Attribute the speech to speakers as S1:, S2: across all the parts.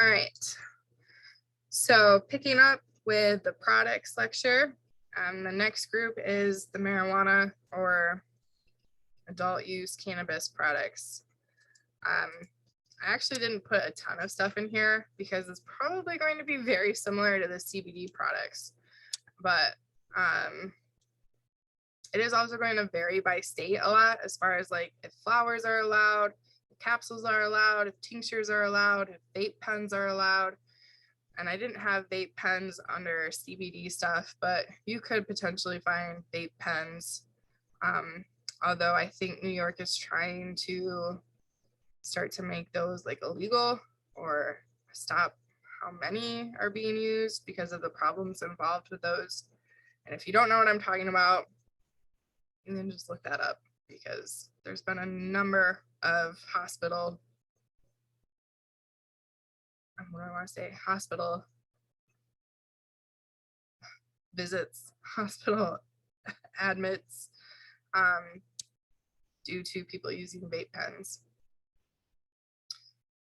S1: All right. So picking up with the products lecture, the next group is the marijuana or adult use cannabis products. I actually didn't put a ton of stuff in here because it's probably going to be very similar to the CBD products, but it is also going to vary by state a lot as far as like if flowers are allowed, if capsules are allowed, if tinctures are allowed, if vape pens are allowed. And I didn't have vape pens under CBD stuff, but you could potentially find vape pens. Although I think New York is trying to start to make those like illegal or stop how many are being used because of the problems involved with those. And if you don't know what I'm talking about, you can just look that up because there's been a number of hospital visits, hospital admits due to people using vape pens.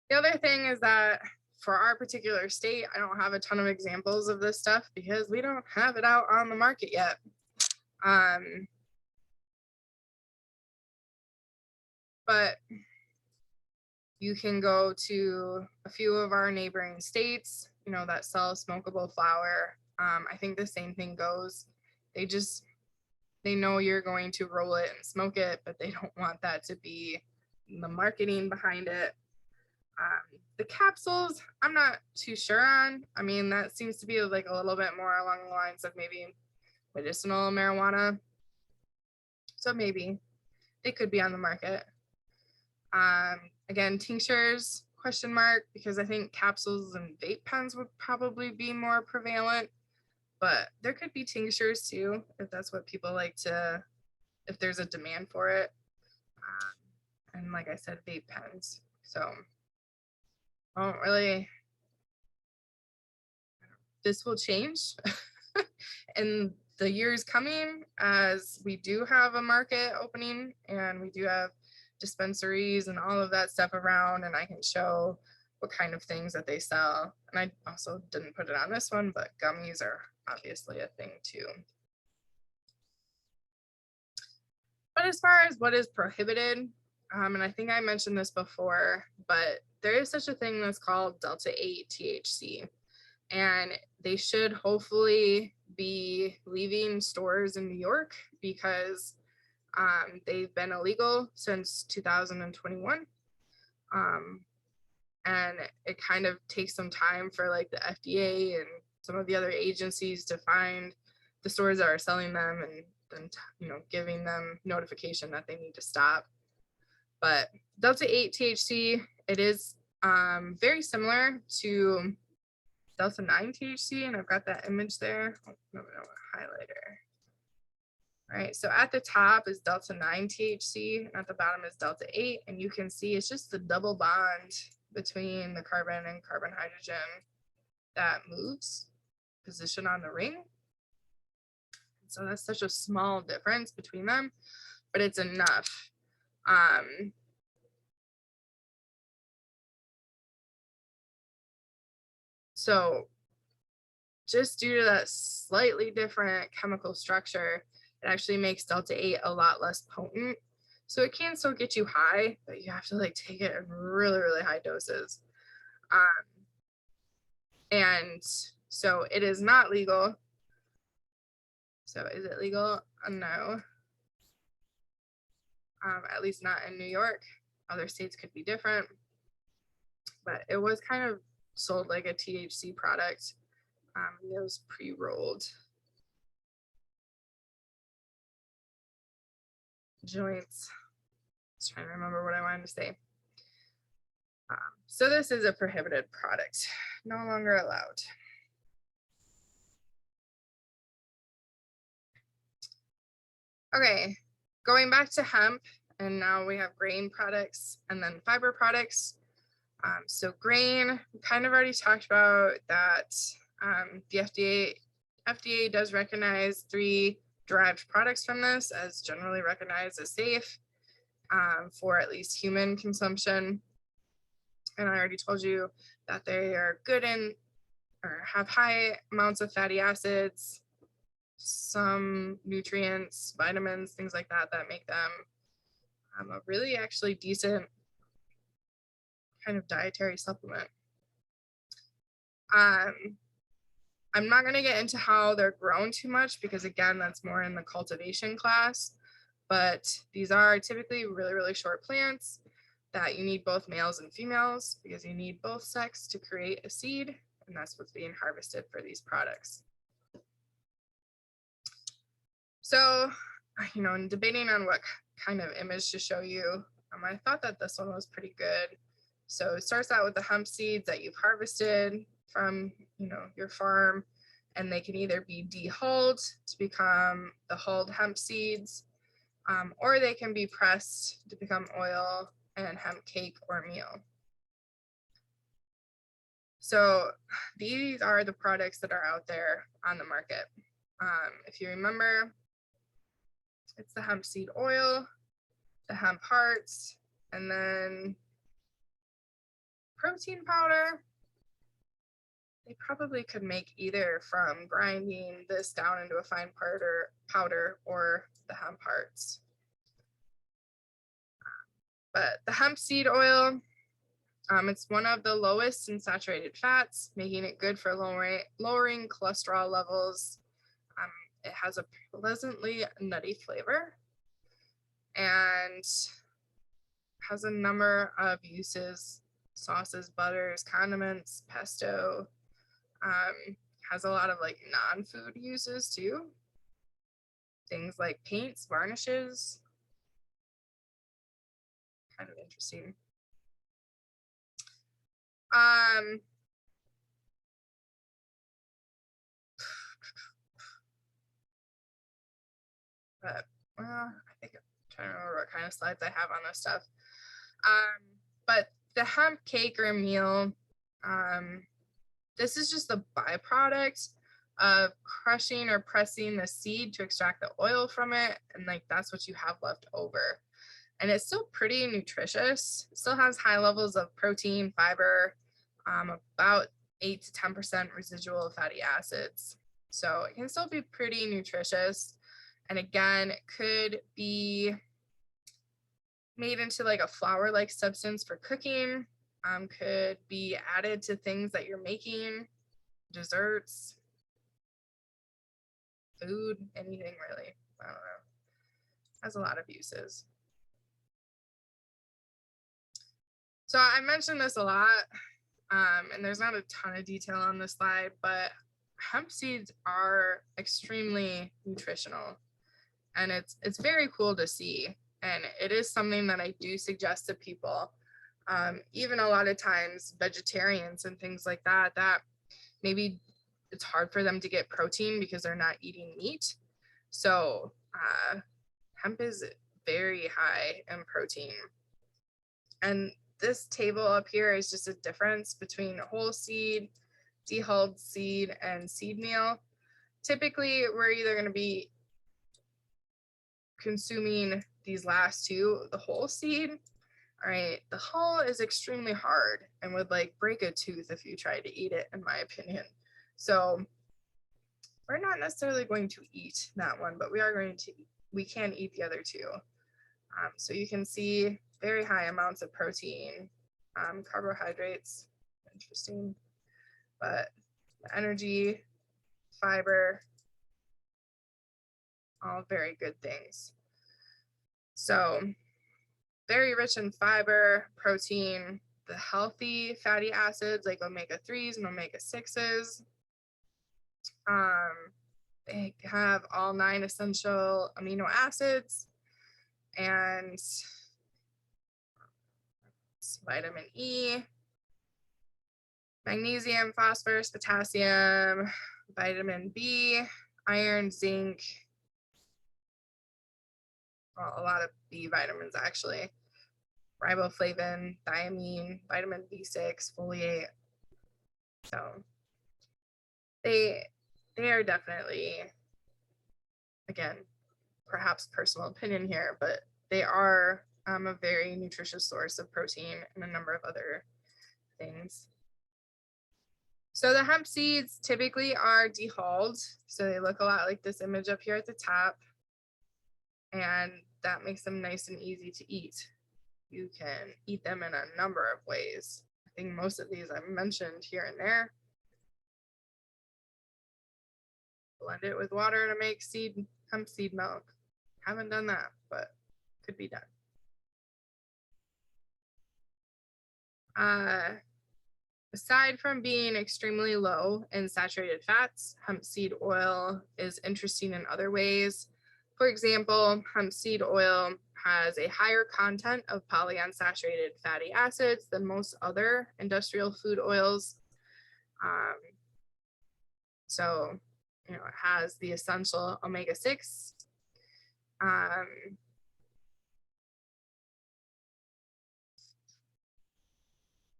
S1: The other thing is that for our particular state, I don't have a ton of examples of this stuff because we don't have it out on the market yet. But you can go to a few of our neighboring states, that sell smokable flower. I think the same thing goes. They know you're going to roll it and smoke it, but they don't want that to be the marketing behind it. The capsules, I'm not too sure on. I mean, that seems to be like a little bit more along the lines of maybe medicinal marijuana. So maybe it could be on the market. Again, tinctures, question mark, because I think capsules and vape pens would probably be more prevalent, but there could be tinctures too, if that's what people like to, if there's a demand for it. And like I said, vape pens. So this will change in the years coming as we do have a market opening and we do have dispensaries and all of that stuff around, and I can show what kind of things that they sell. And I also didn't put it on this one, but gummies are obviously a thing too. But as far as what is prohibited, and I think I mentioned this before, but there is such a thing that's called Delta-8 THC. And they should hopefully be leaving stores in New York because they've been illegal since 2021. And it kind of takes some time for like the FDA and some of the other agencies to find the stores that are selling them and then, giving them notification that they need to stop. But Delta-8 THC, it is very similar to Delta-9 THC, and I've got that image there. Oh, no, highlighter. All right, so at the top is Delta-9 THC, and at the bottom is Delta-8, and you can see it's just the double bond between the carbon and carbon hydrogen that moves position on the ring. So that's such a small difference between them, but it's enough. So just due to that slightly different chemical structure, it actually makes Delta-8 a lot less potent. So it can still get you high, but you have to like take it in really, really high doses. And so it is not legal. So is it legal? No. At least not in New York. Other states could be different. But it was kind of sold like a THC product. It was pre-rolled joints. Just trying to remember what I wanted to say. So this is a prohibited product, no longer allowed. Okay, going back to hemp, and now we have grain products and then fiber products. So grain, we kind of already talked about that. The FDA does recognize 3 derived products from this as generally recognized as safe for at least human consumption. And I already told you that they are good in or have high amounts of fatty acids, some nutrients, vitamins, things like that, that make them a really actually decent kind of dietary supplement. I'm not going to get into how they're grown too much because, again, that's more in the cultivation class. But these are typically really, really short plants that you need both males and females because you need both sex to create a seed. And that's what's being harvested for these products. So, in debating on what kind of image to show you, I thought that this one was pretty good. So it starts out with the hemp seeds that you've harvested from, your farm, and they can either be dehulled to become the hulled hemp seeds, or they can be pressed to become oil and hemp cake or meal. So these are the products that are out there on the market. If you remember, it's the hemp seed oil, the hemp hearts, and then protein powder. They probably could make either from grinding this down into a fine powder or the hemp hearts. But the hemp seed oil, it's one of the lowest in saturated fats, making it good for lowering cholesterol levels. It has a pleasantly nutty flavor and has a number of uses: sauces, butters, condiments, pesto. Has a lot of like non-food uses too. Things like paints, varnishes. Kind of interesting. But I think I'm trying to remember what kind of slides I have on this stuff. But the hemp cake or meal, this is just the byproduct of crushing or pressing the seed to extract the oil from it, and like that's what you have left over. And it's still pretty nutritious. It still has high levels of protein, fiber, about 8 to 10% residual fatty acids. So it can still be pretty nutritious. And again, it could be made into like a flour-like substance for cooking, could be added to things that you're making, desserts, food, anything really. I don't know. Has a lot of uses. So I mentioned this a lot, and there's not a ton of detail on this slide, but hemp seeds are extremely nutritional, and it's very cool to see. And it is something that I do suggest to people, even a lot of times vegetarians and things like that, that maybe it's hard for them to get protein because they're not eating meat. So hemp is very high in protein. And this table up here is just a difference between whole seed, dehulled seed, and seed meal. Typically, we're either going to be consuming these last two, the whole seed. All right, the hull is extremely hard and would like break a tooth if you tried to eat it, in my opinion. So we're not necessarily going to eat that one, but we can eat the other two. So you can see very high amounts of protein, carbohydrates, interesting, but the energy, fiber, all very good things. So very rich in fiber, protein, the healthy fatty acids like omega-3s and omega-6s. They have all 9 essential amino acids and vitamin E, magnesium, phosphorus, potassium, vitamin B, iron, zinc, well, a lot of B vitamins actually, riboflavin, thiamine, vitamin B6, folate. So they are definitely, again, perhaps personal opinion here, but they are a very nutritious source of protein and a number of other things. So the hemp seeds typically are dehulled. So they look a lot like this image up here at the top. And that makes them nice and easy to eat. You can eat them in a number of ways. I think most of these I've mentioned here and there. Blend it with water to make hemp seed milk. Haven't done that, but could be done. Aside from being extremely low in saturated fats, hemp seed oil is interesting in other ways. For example, hemp seed oil has a higher content of polyunsaturated fatty acids than most other industrial food oils. So, it has the essential omega-6.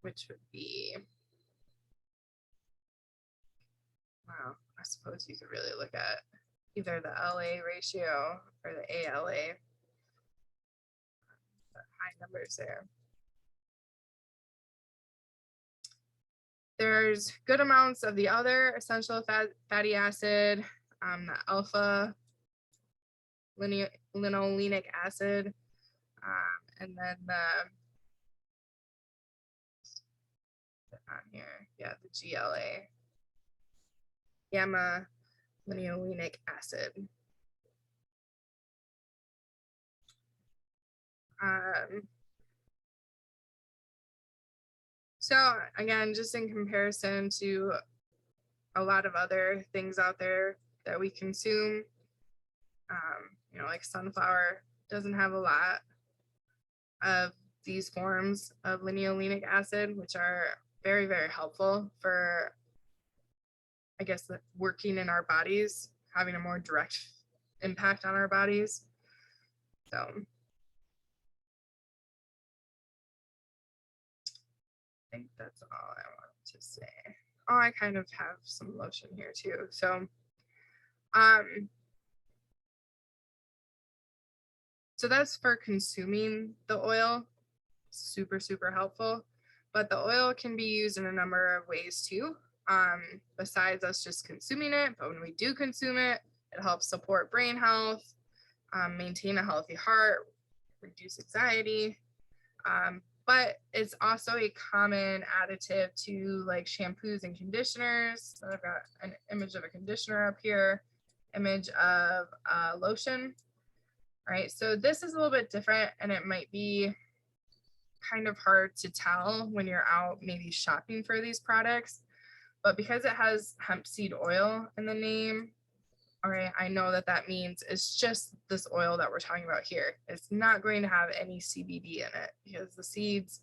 S1: Which would be, well, I suppose you could really look at either the LA ratio or the ALA, the high numbers there. There's good amounts of the other essential fatty acid, the alpha linolenic acid, and then on here, yeah, the GLA, gamma linolenic acid. So again, just in comparison to a lot of other things out there that we consume, like sunflower doesn't have a lot of these forms of linolenic acid, which are very, very helpful for, I guess, working in our bodies, having a more direct impact on our bodies. So I think that's all I wanted to say. Oh, I kind of have some lotion here too. So so that's for consuming the oil. Super, super helpful. But the oil can be used in a number of ways too, besides us just consuming it. But when we do consume it, it helps support brain health, maintain a healthy heart, reduce anxiety. But it's also a common additive to like shampoos and conditioners. So I've got an image of a conditioner up here, image of lotion. All right, so this is a little bit different, and it might be kind of hard to tell when you're out maybe shopping for these products, but because it has hemp seed oil in the name, all right, I know that that means it's just this oil that we're talking about here. It's not going to have any CBD in it because the seeds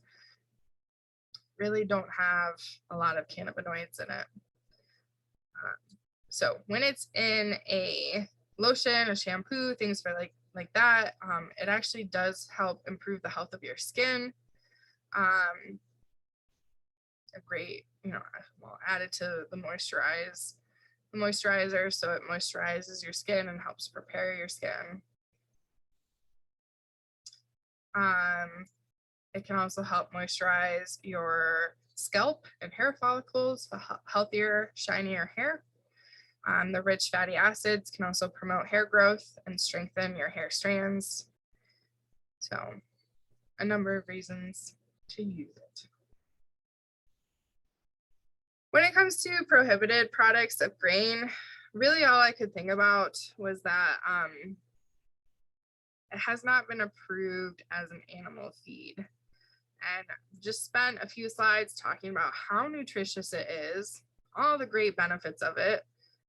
S1: really don't have a lot of cannabinoids in it. So when it's in a lotion, a shampoo, things for like that, it actually does help improve the health of your skin. A great, added to the moisturizer, so it moisturizes your skin and helps prepare your skin. It can also help moisturize your scalp and hair follicles for healthier, shinier hair. The rich fatty acids can also promote hair growth and strengthen your hair strands. So a number of reasons to use it. When it comes to prohibited products of grain, really all I could think about was that it has not been approved as an animal feed. And just spent a few slides talking about how nutritious it is, all the great benefits of it,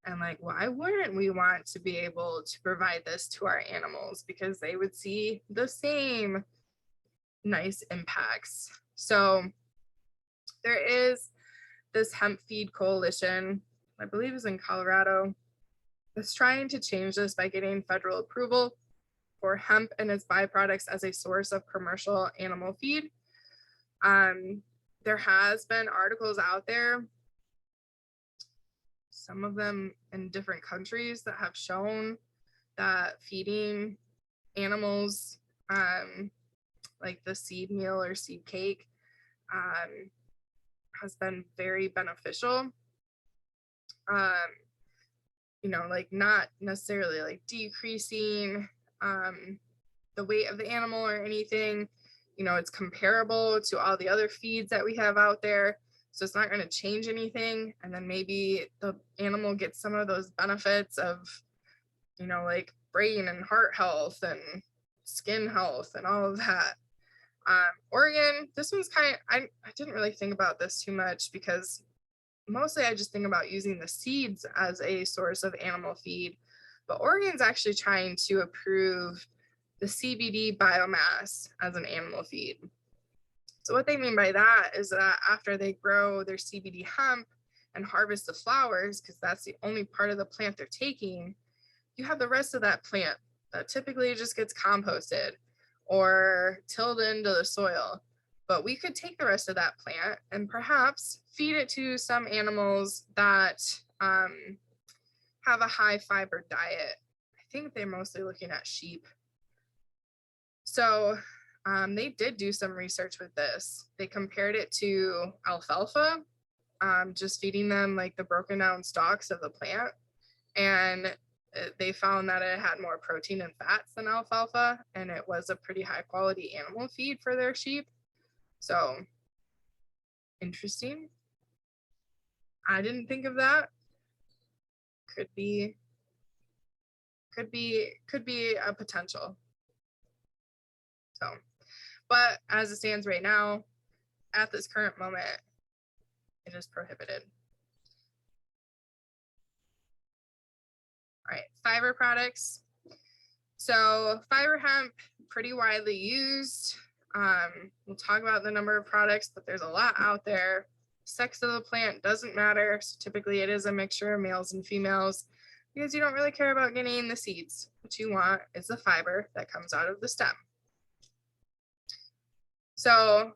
S1: and like, why wouldn't we want to be able to provide this to our animals? Because they would see the same nice impacts. So there is this hemp feed coalition, I believe is in Colorado, that's trying to change this by getting federal approval for hemp and its byproducts as a source of commercial animal feed. There has been articles out there, some of them in different countries, that have shown that feeding animals like the seed meal or seed cake has been very beneficial. Um, like not necessarily like decreasing the weight of the animal or anything. It's comparable to all the other feeds that we have out there. So it's not going to change anything. And then maybe the animal gets some of those benefits of, like brain and heart health and skin health and all of that. Oregon, this one's I didn't really think about this too much because mostly I just think about using the seeds as a source of animal feed. But Oregon's actually trying to approve the CBD biomass as an animal feed. So what they mean by that is that after they grow their CBD hemp and harvest the flowers, because that's the only part of the plant they're taking, you have the rest of that plant that typically just gets composted or tilled into the soil. But we could take the rest of that plant and perhaps feed it to some animals that have a high fiber diet. I think they're mostly looking at sheep. So they did do some research with this. They compared it to alfalfa, just feeding them like the broken down stalks of the plant. And they found that it had more protein and fats than alfalfa, and it was a pretty high quality animal feed for their sheep. So interesting. I didn't think of that. Could be a potential. So, but as it stands right now, at this current moment, it is prohibited. All right, fiber products. So fiber hemp, pretty widely used. We'll talk about the number of products, but there's a lot out there. Sex of the plant doesn't matter. So typically it is a mixture of males and females because you don't really care about getting the seeds. What you want is the fiber that comes out of the stem. So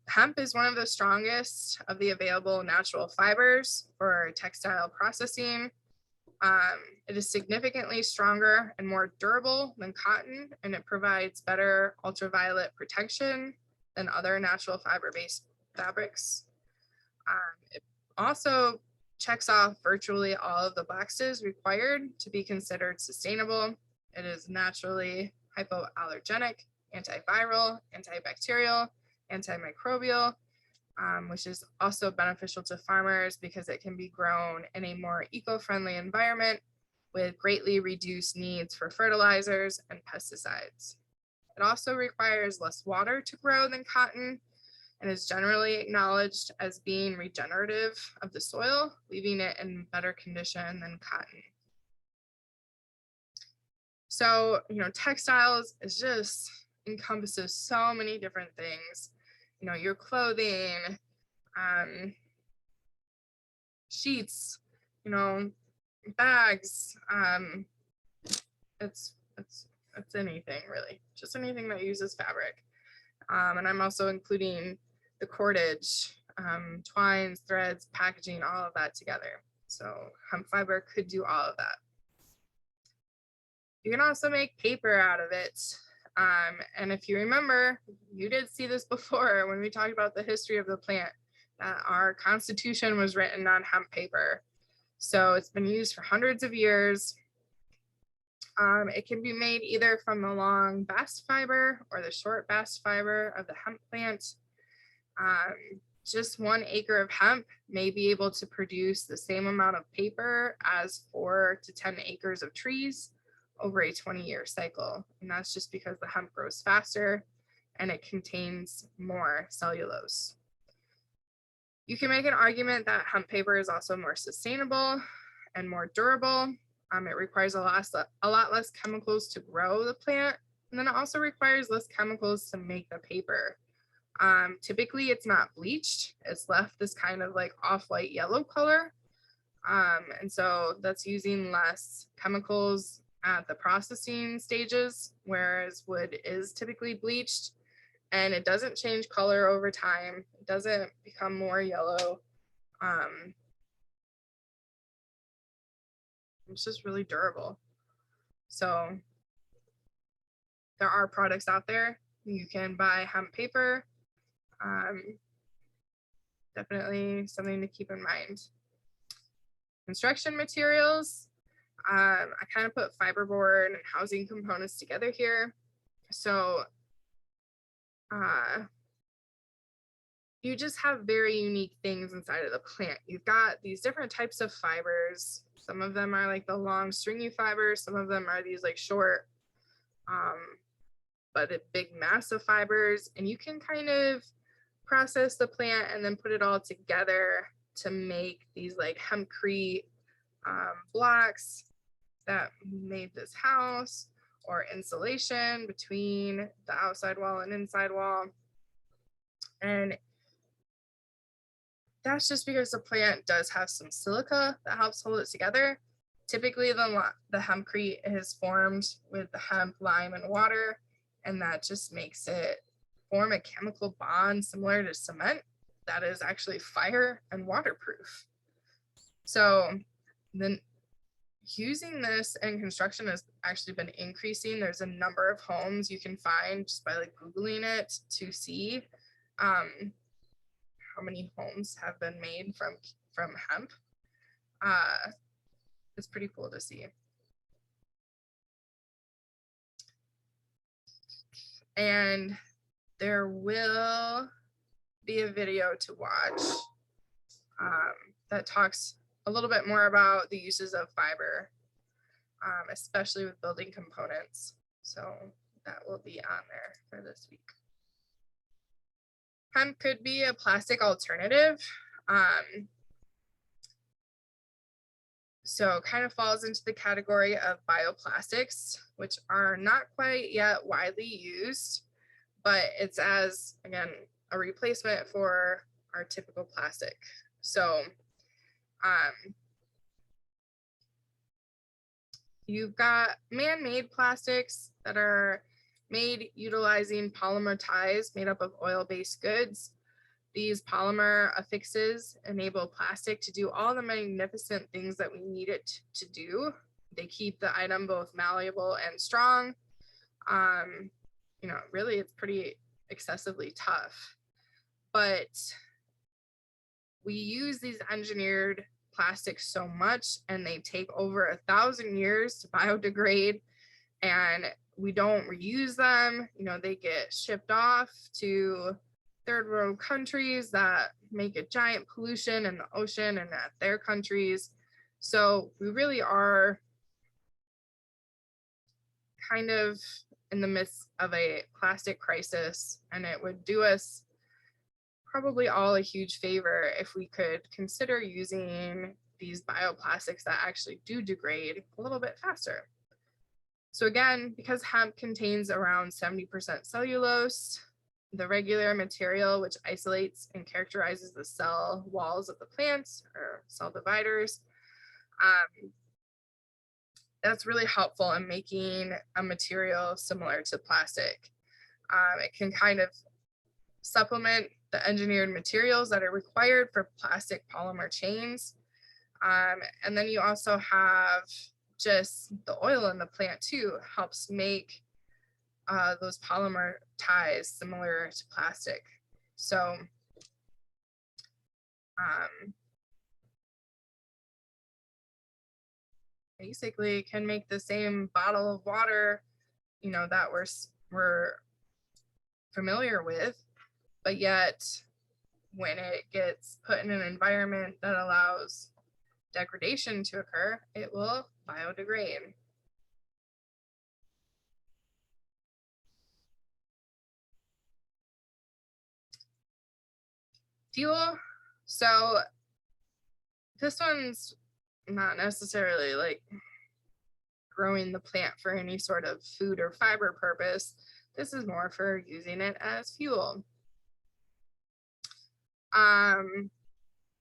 S1: hemp is one of the strongest of the available natural fibers for textile processing. It is significantly stronger and more durable than cotton, and it provides better ultraviolet protection than other natural fiber-based fabrics. It also checks off virtually all of the boxes required to be considered sustainable. It is naturally hypoallergenic, antiviral, antibacterial, antimicrobial, which is also beneficial to farmers because it can be grown in a more eco-friendly environment with greatly reduced needs for fertilizers and pesticides. It also requires less water to grow than cotton and is generally acknowledged as being regenerative of the soil, leaving it in better condition than cotton. So, textiles is just encompasses so many different things. Your clothing, sheets, bags. It's anything really, just anything that uses fabric. And I'm also including the cordage, twines, threads, packaging, all of that together. So hemp fiber could do all of that. You can also make paper out of it. And if you remember, you did see this before when we talked about the history of the plant, that our Constitution was written on hemp paper. So it's been used for hundreds of years. It can be made either from the long bast fiber or the short bast fiber of the hemp plant. Just 1 acre of hemp may be able to produce the same amount of paper as 4 to 10 acres of trees over a 20-year cycle. And that's just because the hemp grows faster and it contains more cellulose. You can make an argument that hemp paper is also more sustainable and more durable. It requires a lot less chemicals to grow the plant, and then it also requires less chemicals to make the paper. Typically, it's not bleached. It's left this kind of like off-white yellow color. And so that's using less chemicals at the processing stages, whereas wood is typically bleached and it doesn't change color over time. It doesn't become more yellow. It's just really durable. So there are products out there. You can buy hemp paper. definitely something to keep in mind. Construction materials. I kind of put fiberboard and housing components together here. So you just have very unique things inside of the plant. You've got these different types of fibers. Some of them are like the long stringy fibers. Some of them are these like short, but a big mass of fibers. And you can kind of process the plant and then put it all together to make these like hempcrete blocks that made this house, or insulation between the outside wall and inside wall. And that's just because the plant does have some silica that helps hold it together. Typically, the hempcrete is formed with the hemp, lime, and water, and that just makes it form a chemical bond similar to cement that is actually fire and waterproof. So then using this in construction has actually been increasing. There's a number of homes you can find just by like Googling it to see how many homes have been made from hemp. It's pretty cool to see. And there will be a video to watch that talks a little bit more about the uses of fiber, especially with building components. So that will be on there for this week. Hemp could be a plastic alternative. So kind of falls into the category of bioplastics, which are not quite yet widely used, but it's as, again, a replacement for our typical plastic. So you've got man-made plastics that are made utilizing polymer ties made up of oil-based goods. These polymer affixes enable plastic to do all the magnificent things that we need it to do. They keep the item both malleable and strong. You know, really, it's pretty excessively tough. But we use these engineered plastics so much, and they take over 1,000 years to biodegrade, and we don't reuse them. You know, they get shipped off to third world countries that make a giant pollution in the ocean and at their countries. So we really are kind of in the midst of a plastic crisis, and it would do us probably all a huge favor if we could consider using these bioplastics that actually do degrade a little bit faster. So again, because hemp contains around 70% cellulose, the regular material which isolates and characterizes the cell walls of the plants or cell dividers, that's really helpful in making a material similar to plastic. It can kind of supplement the engineered materials that are required for plastic polymer chains. And then you also have just the oil in the plant too, helps make those polymer ties similar to plastic. So basically can make the same bottle of water, you know, that we're familiar with, but yet when it gets put in an environment that allows degradation to occur, it will biodegrade. Fuel. So this one's not necessarily like growing the plant for any sort of food or fiber purpose. This is more for using it as fuel.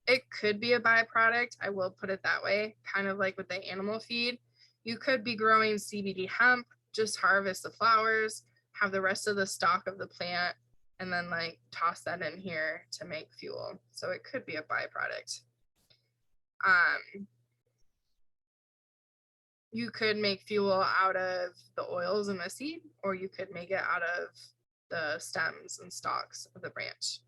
S1: It could be a byproduct, I will put it that way, kind of like with the animal feed. You could be growing CBD hemp, just harvest the flowers, have the rest of the stalk of the plant, and then like toss that in here to make fuel. So it could be a byproduct. You could make fuel out of the oils in the seed, or you could make it out of the stems and stalks of the branch.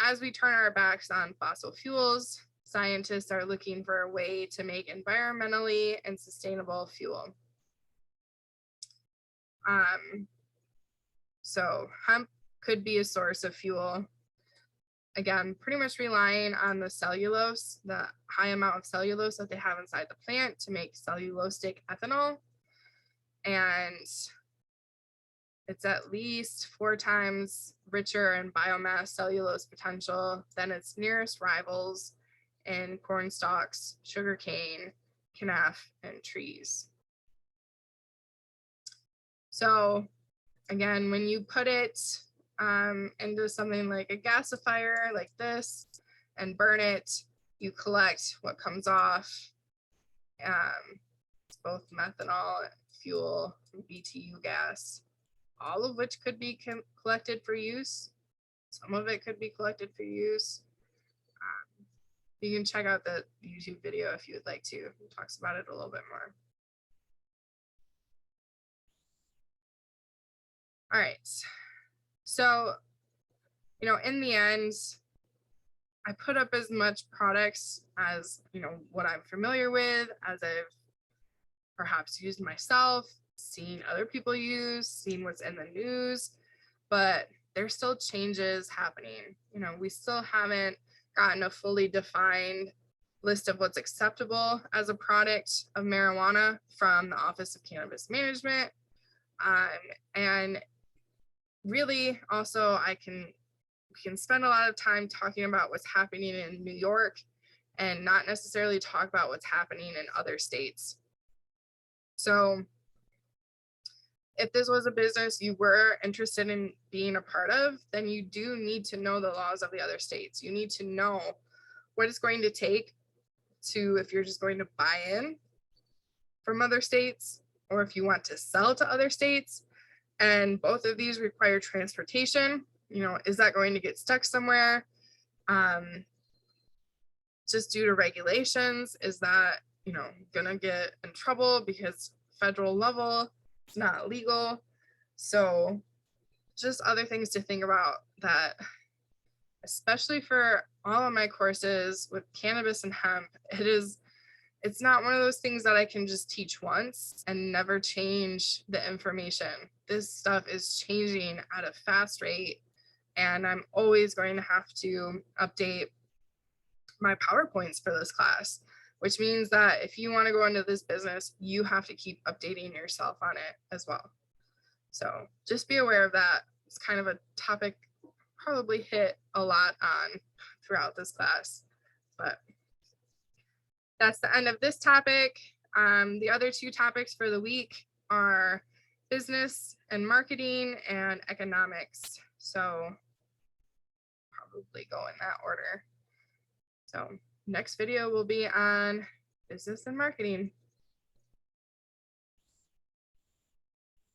S1: as we turn our backs on fossil fuels, scientists are looking for a way to make environmentally and sustainable fuel. So hemp could be a source of fuel. Again, pretty much relying on the cellulose, the high amount of cellulose that they have inside the plant to make cellulosic ethanol. And it's at least 4 times richer in biomass cellulose potential than its nearest rivals in corn stalks, sugarcane, kenaf, and trees. So again, when you put it into something like a gasifier like this and burn it, you collect what comes off. It's both methanol, fuel, and BTU gas, all of which could be collected for use. Some of it could be collected for use. You can check out the YouTube video if you would like to. It talks about it a little bit more. All right. So, in the end, I put up as much products as, what I'm familiar with, as I've perhaps used myself, seen other people use, seen what's in the news, but there's still changes happening. We still haven't gotten a fully defined list of what's acceptable as a product of marijuana from the Office of Cannabis Management. And really also we can spend a lot of time talking about what's happening in New York and not necessarily talk about what's happening in other states. So if this was a business you were interested in being a part of, then you do need to know the laws of the other states. You need to know what it's going to take if you're just going to buy in from other states, or if you want to sell to other states. And both of these require transportation. Is that going to get stuck somewhere? Just due to regulations, is that, gonna get in trouble because federal level it's not legal? So just other things to think about, that especially for all of my courses with cannabis and hemp, it's not one of those things that I can just teach once and never change the information. This stuff is changing at a fast rate, and I'm always going to have to update my PowerPoints for this class, which means that if you want to go into this business, you have to keep updating yourself on it as well. So just be aware of that. It's kind of a topic probably hit a lot on throughout this class, but that's the end of this topic. The other 2 topics for the week are business and marketing and economics. So probably go in that order. So next video will be on business and marketing.